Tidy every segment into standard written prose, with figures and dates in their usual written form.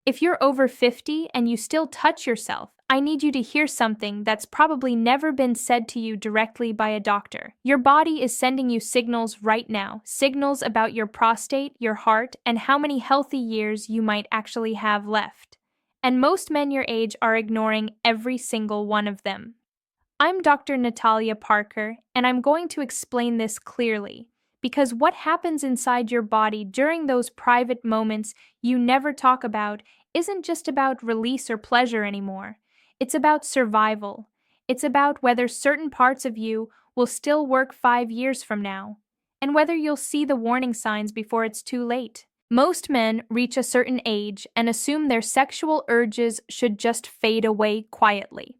If you're over 50 and you still touch yourself, I need you to hear something that's probably never been said to you directly by a doctor. Your body is sending you signals right now, signals about your prostate, your heart, and how many healthy years you might actually have left. And most men your age are ignoring every single one of them. I'm Dr. Natalia Parker, and I'm going to explain this clearly. Because what happens inside your body during those private moments you never talk about isn't just about release or pleasure anymore. It's about survival. It's about whether certain parts of you will still work 5 years from now, and whether you'll see the warning signs before it's too late. Most men reach a certain age and assume their sexual urges should just fade away quietly.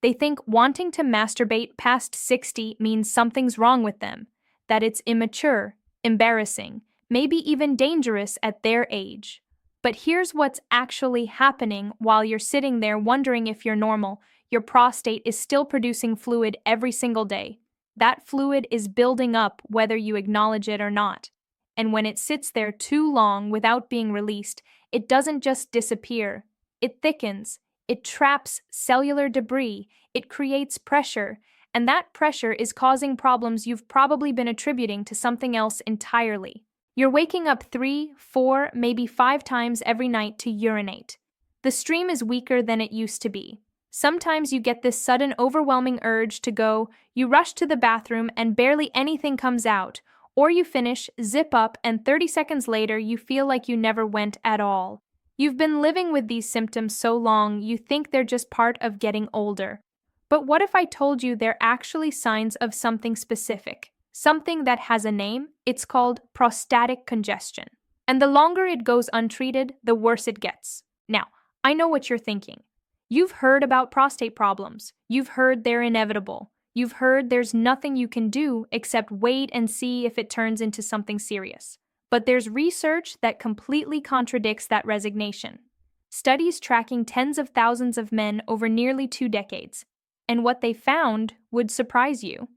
They think wanting to masturbate past 60 means something's wrong with them, that it's immature, embarrassing, maybe even dangerous at their age. But here's what's actually happening while you're sitting there wondering if you're normal. Your prostate is still producing fluid every single day. That fluid is building up whether you acknowledge it or not. And when it sits there too long without being released, it doesn't just disappear. It thickens. It traps cellular debris. It creates pressure. And that pressure is causing problems you've probably been attributing to something else entirely. You're waking up 3, 4, maybe 5 times every night to urinate. The stream is weaker than it used to be. Sometimes you get this sudden overwhelming urge to go, you rush to the bathroom and barely anything comes out, or you finish, zip up, and 30 seconds later you feel like you never went at all. You've been living with these symptoms so long you think they're just part of getting older. But what if I told you they're actually signs of something specific? Something that has a name? It's called prostatic congestion. And the longer it goes untreated, the worse it gets. Now, I know what you're thinking. You've heard about prostate problems. You've heard they're inevitable. You've heard there's nothing you can do except wait and see if it turns into something serious. But there's research that completely contradicts that resignation. Studies tracking tens of thousands of men over nearly 2 decades. And what they found would surprise you.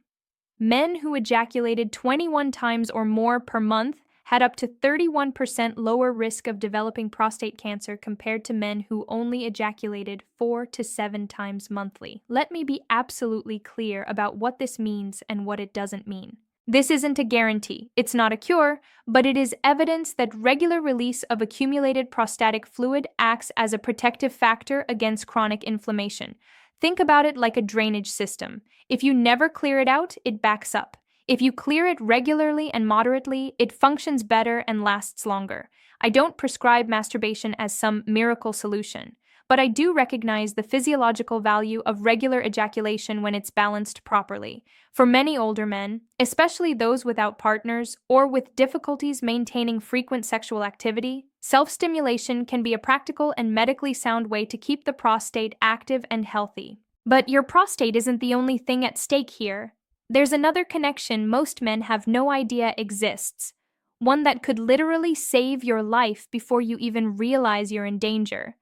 Men who ejaculated 21 times or more per month had up to 31% lower risk of developing prostate cancer compared to men who only ejaculated 4 to 7 times monthly. Let me be absolutely clear about what this means and what it doesn't mean. This isn't a guarantee, it's not a cure, but it is evidence that regular release of accumulated prostatic fluid acts as a protective factor against chronic inflammation. Think about it like a drainage system. If you never clear it out, it backs up. If you clear it regularly and moderately, it functions better and lasts longer. I don't prescribe masturbation as some miracle solution, but I do recognize the physiological value of regular ejaculation when it's balanced properly. For many older men, especially those without partners or with difficulties maintaining frequent sexual activity, self-stimulation can be a practical and medically sound way to keep the prostate active and healthy. But your prostate isn't the only thing at stake here. There's another connection most men have no idea exists, one that could literally save your life before you even realize you're in danger.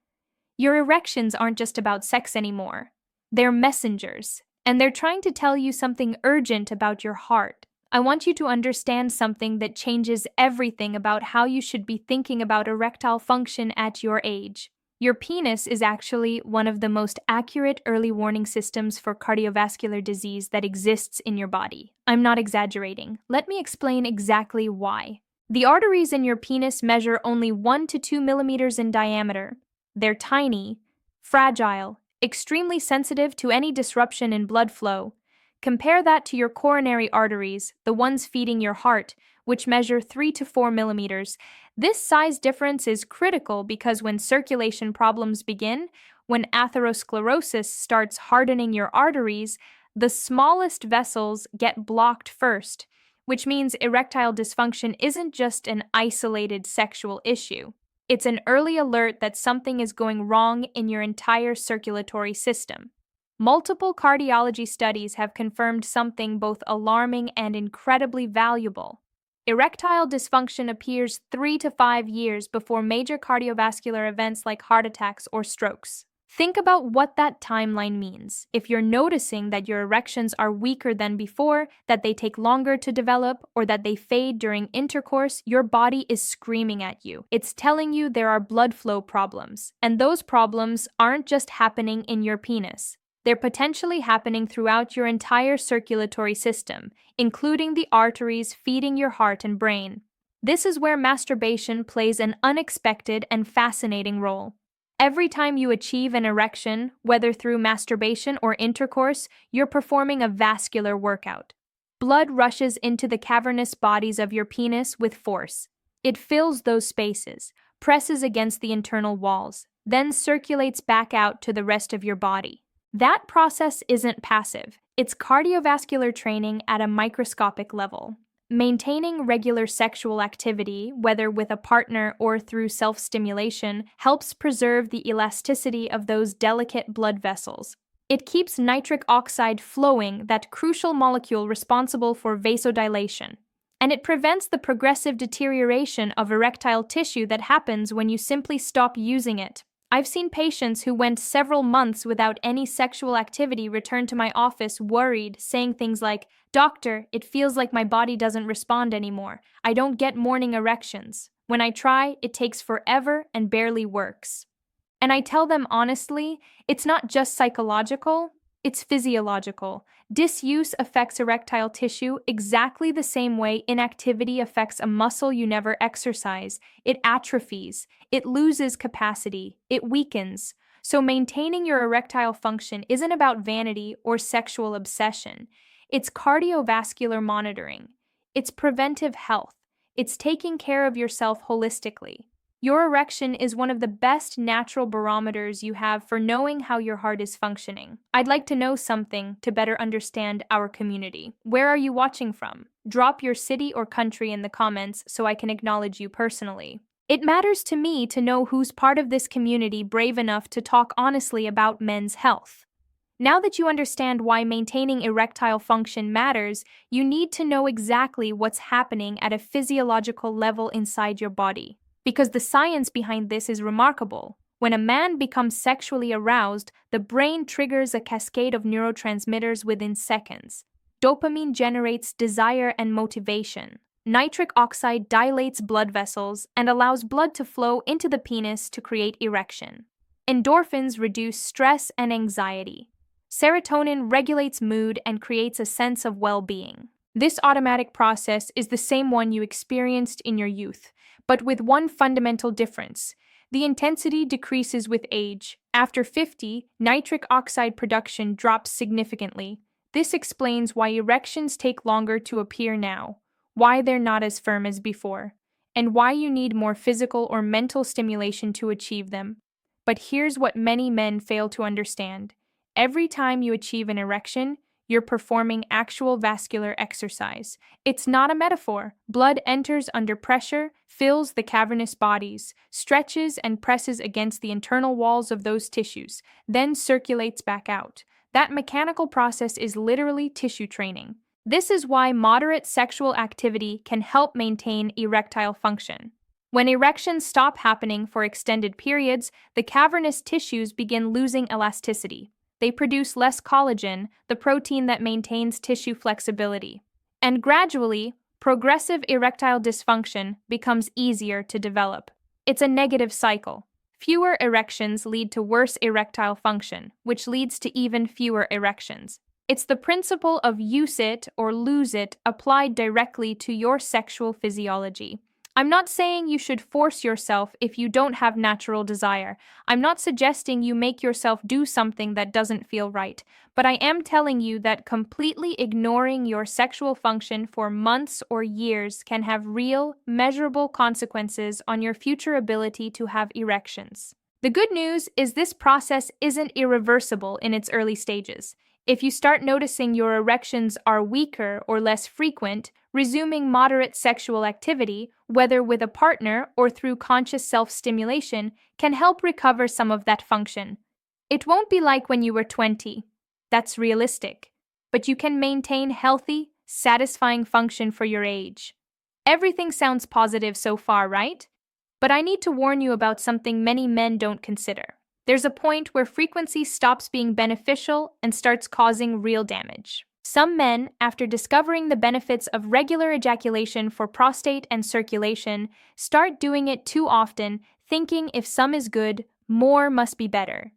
Your erections aren't just about sex anymore. They're messengers, and they're trying to tell you something urgent about your heart. I want you to understand something that changes everything about how you should be thinking about erectile function at your age. Your penis is actually one of the most accurate early warning systems for cardiovascular disease that exists in your body. I'm not exaggerating. Let me explain exactly why. The arteries in your penis measure only 1 to 2 millimeters in diameter. They're tiny, fragile, extremely sensitive to any disruption in blood flow. Compare that to your coronary arteries, the ones feeding your heart, which measure 3 to 4 millimeters. This size difference is critical because when circulation problems begin, when atherosclerosis starts hardening your arteries, the smallest vessels get blocked first, which means erectile dysfunction isn't just an isolated sexual issue. It's an early alert that something is going wrong in your entire circulatory system. Multiple cardiology studies have confirmed something both alarming and incredibly valuable. Erectile dysfunction appears 3 to 5 years before major cardiovascular events like heart attacks or strokes. Think about what that timeline means. If you're noticing that your erections are weaker than before, that they take longer to develop, or that they fade during intercourse, your body is screaming at you. It's telling you there are blood flow problems. And those problems aren't just happening in your penis. They're potentially happening throughout your entire circulatory system, including the arteries feeding your heart and brain. This is where masturbation plays an unexpected and fascinating role. Every time you achieve an erection, whether through masturbation or intercourse, you're performing a vascular workout. Blood rushes into the cavernous bodies of your penis with force. It fills those spaces, presses against the internal walls, then circulates back out to the rest of your body. That process isn't passive. It's cardiovascular training at a microscopic level. Maintaining regular sexual activity, whether with a partner or through self-stimulation, helps preserve the elasticity of those delicate blood vessels. It keeps nitric oxide flowing, that crucial molecule responsible for vasodilation. And it prevents the progressive deterioration of erectile tissue that happens when you simply stop using it. I've seen patients who went several months without any sexual activity return to my office worried, saying things like, "Doctor, it feels like my body doesn't respond anymore. I don't get morning erections. When I try, it takes forever and barely works." And I tell them honestly, it's not just psychological, it's physiological. Disuse affects erectile tissue exactly the same way inactivity affects a muscle you never exercise. It atrophies, it loses capacity, it weakens. So maintaining your erectile function isn't about vanity or sexual obsession. It's cardiovascular monitoring. It's preventive health. It's taking care of yourself holistically. Your erection is one of the best natural barometers you have for knowing how your heart is functioning. I'd like to know something to better understand our community. Where are you watching from? Drop your city or country in the comments so I can acknowledge you personally. It matters to me to know who's part of this community brave enough to talk honestly about men's health. Now that you understand why maintaining erectile function matters, you need to know exactly what's happening at a physiological level inside your body. Because the science behind this is remarkable. When a man becomes sexually aroused, the brain triggers a cascade of neurotransmitters within seconds. Dopamine generates desire and motivation. Nitric oxide dilates blood vessels and allows blood to flow into the penis to create erection. Endorphins reduce stress and anxiety. Serotonin regulates mood and creates a sense of well-being. This automatic process is the same one you experienced in your youth, but with one fundamental difference. The intensity decreases with age. After 50, nitric oxide production drops significantly. This explains why erections take longer to appear now, why they're not as firm as before, and why you need more physical or mental stimulation to achieve them. But here's what many men fail to understand. Every time you achieve an erection, you're performing actual vascular exercise. It's not a metaphor. Blood enters under pressure, fills the cavernous bodies, stretches and presses against the internal walls of those tissues, then circulates back out. That mechanical process is literally tissue training. This is why moderate sexual activity can help maintain erectile function. When erections stop happening for extended periods, the cavernous tissues begin losing elasticity. They produce less collagen, the protein that maintains tissue flexibility. And gradually, progressive erectile dysfunction becomes easier to develop. It's a negative cycle. Fewer erections lead to worse erectile function, which leads to even fewer erections. It's the principle of use it or lose it applied directly to your sexual physiology. I'm not saying you should force yourself if you don't have natural desire. I'm not suggesting you make yourself do something that doesn't feel right. But I am telling you that completely ignoring your sexual function for months or years can have real, measurable consequences on your future ability to have erections. The good news is this process isn't irreversible in its early stages. If you start noticing your erections are weaker or less frequent, resuming moderate sexual activity, whether with a partner or through conscious self-stimulation, can help recover some of that function. It won't be like when you were 20. That's realistic. But you can maintain healthy, satisfying function for your age. Everything sounds positive so far, right? But I need to warn you about something many men don't consider. There's a point where frequency stops being beneficial and starts causing real damage. Some men, after discovering the benefits of regular ejaculation for prostate and circulation, start doing it too often, thinking if some is good, more must be better.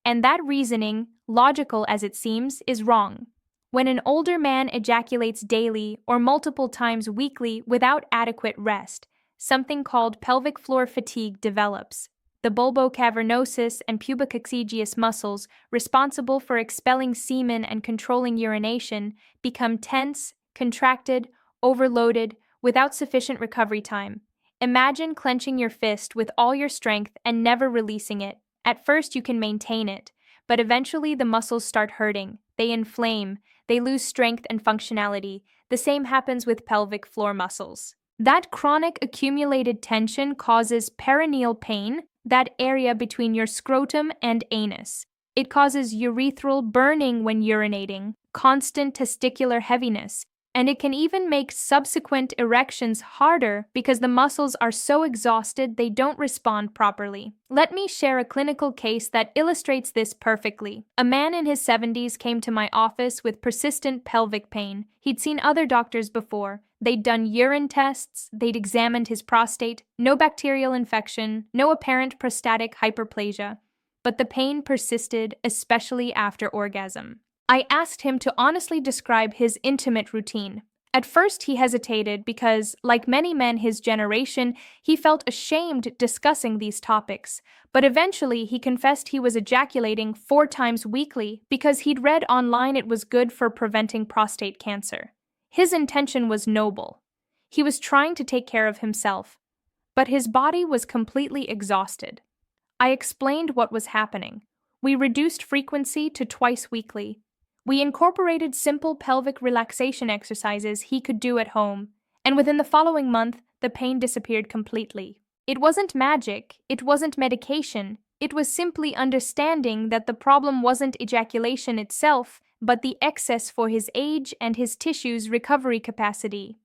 And that reasoning, logical as it seems, is wrong. When an older man ejaculates daily or multiple times weekly without adequate rest, something called pelvic floor fatigue develops. The bulbocavernosus and pubococcygeus muscles, responsible for expelling semen and controlling urination, become tense, contracted, overloaded, without sufficient recovery time. Imagine clenching your fist with all your strength and never releasing it. At first, you can maintain it, but eventually the muscles start hurting. They inflame, they lose strength and functionality. The same happens with pelvic floor muscles. That chronic accumulated tension causes perineal pain, that area between your scrotum and anus. It causes urethral burning when urinating, constant testicular heaviness, and it can even make subsequent erections harder because the muscles are so exhausted they don't respond properly. Let me share a clinical case that illustrates this perfectly. A man in his 70s came to my office with persistent pelvic pain. He'd seen other doctors before. They'd done urine tests, they'd examined his prostate, no bacterial infection, no apparent prostatic hyperplasia. But the pain persisted, especially after orgasm. I asked him to honestly describe his intimate routine. At first, he hesitated because, like many men his generation, he felt ashamed discussing these topics. But eventually, he confessed he was ejaculating 4 times weekly because he'd read online it was good for preventing prostate cancer. His intention was noble. He was trying to take care of himself, but his body was completely exhausted. I explained what was happening. We reduced frequency to twice weekly. We incorporated simple pelvic relaxation exercises he could do at home, and within the following month, the pain disappeared completely. It wasn't magic, it wasn't medication, it was simply understanding that the problem wasn't ejaculation itself, but the excess for his age and his tissue's recovery capacity.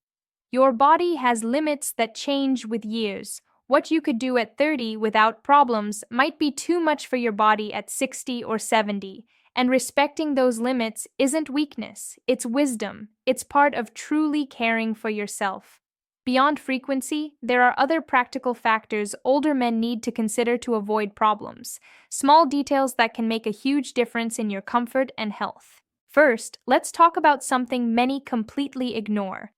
Your body has limits that change with years. What you could do at 30 without problems might be too much for your body at 60 or 70. And respecting those limits isn't weakness, it's wisdom. It's part of truly caring for yourself. Beyond frequency, there are other practical factors older men need to consider to avoid problems. Small details that can make a huge difference in your comfort and health. First, let's talk about something many completely ignore.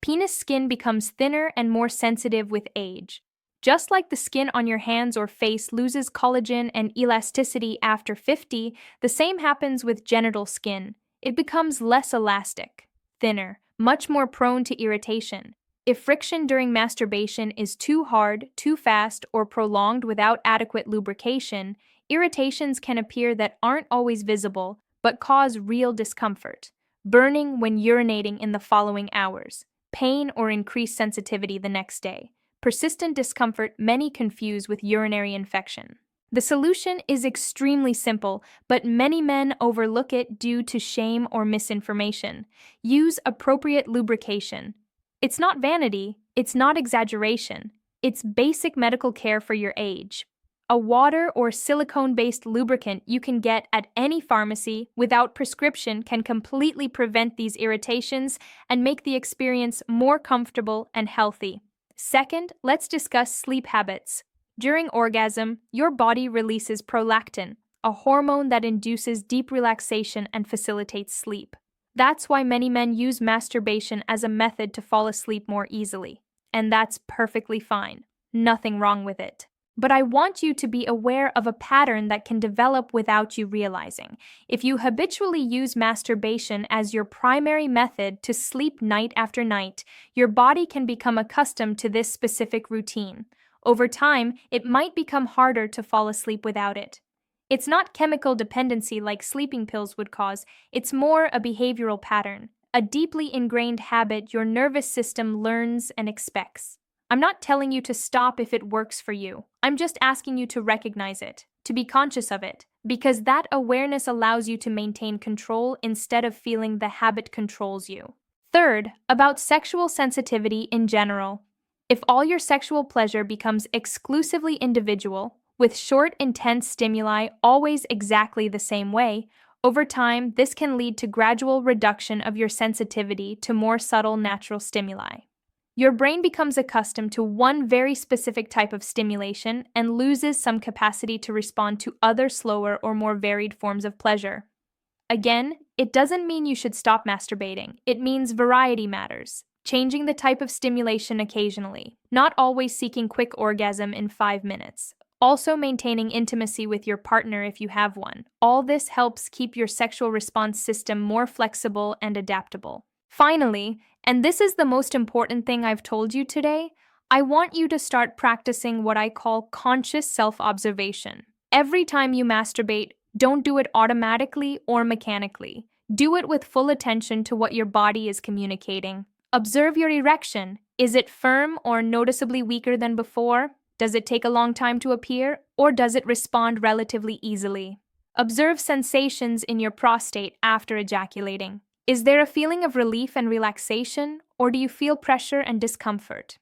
Penis skin becomes thinner and more sensitive with age. Just like the skin on your hands or face loses collagen and elasticity after 50, the same happens with genital skin. It becomes less elastic, thinner, much more prone to irritation. If friction during masturbation is too hard, too fast, or prolonged without adequate lubrication, irritations can appear that aren't always visible but cause real discomfort. Burning when urinating in the following hours, pain or increased sensitivity the next day. Persistent discomfort many confuse with urinary infection. The solution is extremely simple, but many men overlook it due to shame or misinformation. Use appropriate lubrication. It's not vanity, it's not exaggeration, it's basic medical care for your age. A water or silicone-based lubricant you can get at any pharmacy without prescription can completely prevent these irritations and make the experience more comfortable and healthy. Second, let's discuss sleep habits. During orgasm, your body releases prolactin, a hormone that induces deep relaxation and facilitates sleep. That's why many men use masturbation as a method to fall asleep more easily. And that's perfectly fine. Nothing wrong with it. But I want you to be aware of a pattern that can develop without you realizing. If you habitually use masturbation as your primary method to sleep night after night, your body can become accustomed to this specific routine. Over time, it might become harder to fall asleep without it. It's not chemical dependency like sleeping pills would cause, it's more a behavioral pattern, a deeply ingrained habit your nervous system learns and expects. I'm not telling you to stop if it works for you. I'm just asking you to recognize it, to be conscious of it, because that awareness allows you to maintain control instead of feeling the habit controls you. Third, about sexual sensitivity in general. If all your sexual pleasure becomes exclusively individual, With short, intense stimuli always exactly the same way, over time, this can lead to gradual reduction of your sensitivity to more subtle natural stimuli. Your brain becomes accustomed to one very specific type of stimulation and loses some capacity to respond to other slower or more varied forms of pleasure. Again, it doesn't mean you should stop masturbating. It means variety matters. Changing the type of stimulation occasionally, not always seeking quick orgasm in 5 minutes. Also maintaining intimacy with your partner if you have one. All this helps keep your sexual response system more flexible and adaptable. Finally, and this is the most important thing I've told you today, I want you to start practicing what I call conscious self-observation. Every time you masturbate, don't do it automatically or mechanically. Do it with full attention to what your body is communicating. Observe your erection. Is it firm or noticeably weaker than before? Does it take a long time to appear, or does it respond relatively easily? Observe sensations in your prostate after ejaculating. Is there a feeling of relief and relaxation, or do you feel pressure and discomfort?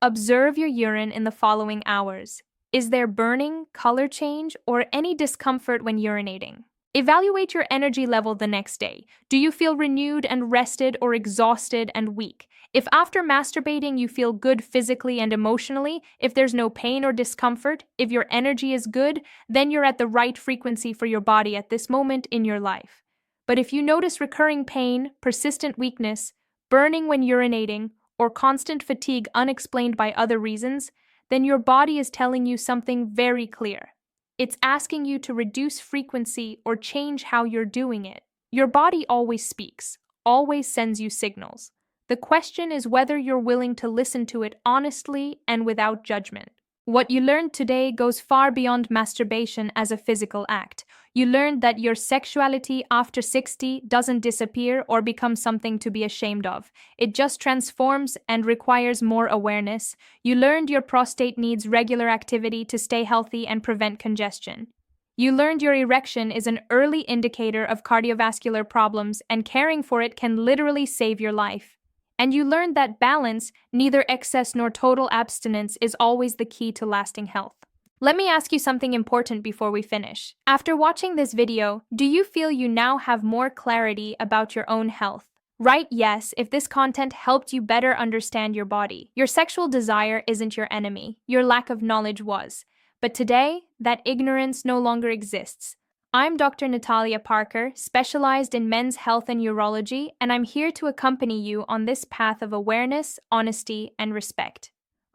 Observe your urine in the following hours. Is there burning, color change, or any discomfort when urinating? Evaluate your energy level the next day. Do you feel renewed and rested or exhausted and weak? If after masturbating you feel good physically and emotionally, if there's no pain or discomfort, if your energy is good, then you're at the right frequency for your body at this moment in your life. But if you notice recurring pain, persistent weakness, burning when urinating, or constant fatigue unexplained by other reasons, then your body is telling you something very clear. It's asking you to reduce frequency or change how you're doing it. Your body always speaks, always sends you signals. The question is whether you're willing to listen to it honestly and without judgment. What you learned today goes far beyond masturbation as a physical act. You learned that your sexuality after 60 doesn't disappear or become something to be ashamed of. It just transforms and requires more awareness. You learned your prostate needs regular activity to stay healthy and prevent congestion. You learned your erection is an early indicator of cardiovascular problems, and caring for it can literally save your life. And you learned that balance, neither excess nor total abstinence, is always the key to lasting health. Let me ask you something important before we finish. After watching this video, do you feel you now have more clarity about your own health? Write yes if this content helped you better understand your body. Your sexual desire isn't your enemy. Your lack of knowledge was. But today, that ignorance no longer exists. I'm Dr. Natalia Parker, specialized in men's health and urology, and I'm here to accompany you on this path of awareness, honesty, and respect.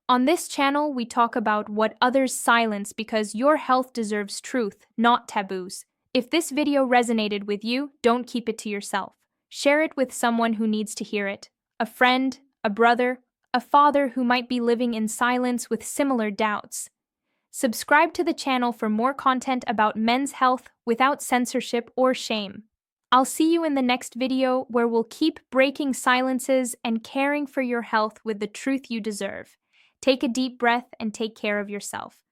On this channel, we talk about what others silence because your health deserves truth, not taboos. If this video resonated with you, don't keep it to yourself. Share it with someone who needs to hear it. A friend, a brother, a father who might be living in silence with similar doubts. Subscribe to the channel for more content about men's health without censorship or shame. I'll see you in the next video where we'll keep breaking silences and caring for your health with the truth you deserve. Take a deep breath and take care of yourself.